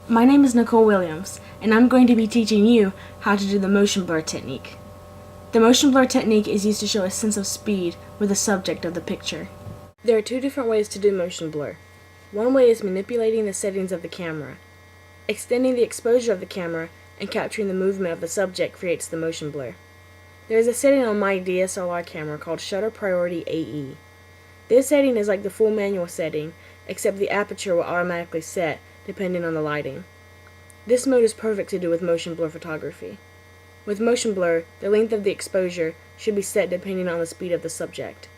My name is Nicole Williams, and I'm going to be teaching you how to do the motion blur technique. The motion blur technique is used to show a sense of speed with the subject of the picture. There are two different ways to do motion blur. One way is manipulating the settings of the camera. Extending the exposure of the camera and capturing the movement of the subject creates the motion blur. There is a setting on my DSLR camera called Shutter Priority AE. This setting is like the full manual setting, except the aperture will automatically set depending on the lighting. This mode is perfect to do with motion blur photography. With motion blur, the length of the exposure should be set depending on the speed of the subject.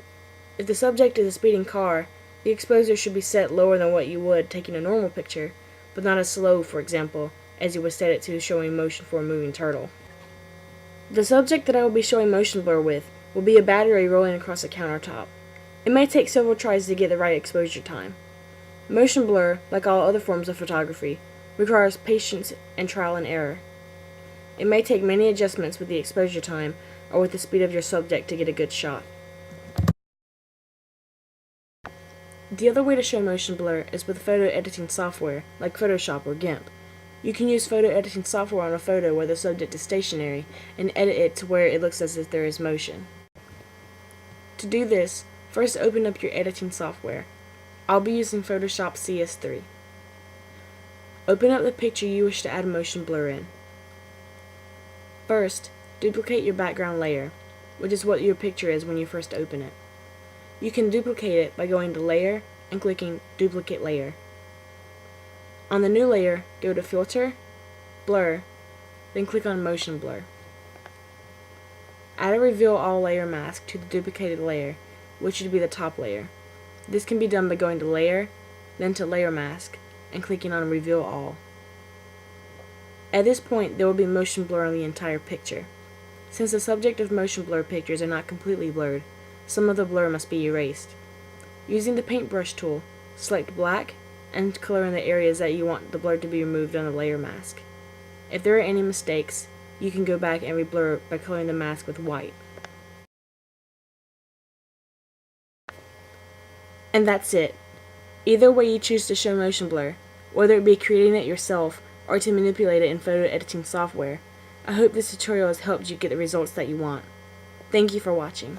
If the subject is a speeding car, the exposure should be set lower than what you would taking a normal picture, but not as slow, for example, as you would set it to showing motion for a moving turtle. The subject that I will be showing motion blur with will be a battery rolling across a countertop. It may take several tries to get the right exposure time. Motion blur, like all other forms of photography, requires patience and trial and error. It may take many adjustments with the exposure time or with the speed of your subject to get a good shot. The other way to show motion blur is with photo editing software like Photoshop or GIMP. You can use photo editing software on a photo where the subject is stationary and edit it to where it looks as if there is motion. To do this, first open up your editing software. I'll be using Photoshop CS3. Open up the picture you wish to add motion blur in. First, duplicate your background layer, which is what your picture is when you first open it. You can duplicate it by going to Layer and clicking Duplicate Layer. On the new layer, go to Filter, Blur, then click on Motion Blur. Add a Reveal All layer mask to the duplicated layer, which should be the top layer. This can be done by going to Layer, then to Layer Mask, and clicking on Reveal All. At this point, there will be motion blur on the entire picture. Since the subject of motion blur pictures are not completely blurred, some of the blur must be erased. Using the paintbrush tool, select black and color in the areas that you want the blur to be removed on the layer mask. If there are any mistakes, you can go back and reblur by coloring the mask with white. And that's it. Either way you choose to show motion blur, whether it be creating it yourself or to manipulate it in photo editing software, I hope this tutorial has helped you get the results that you want. Thank you for watching.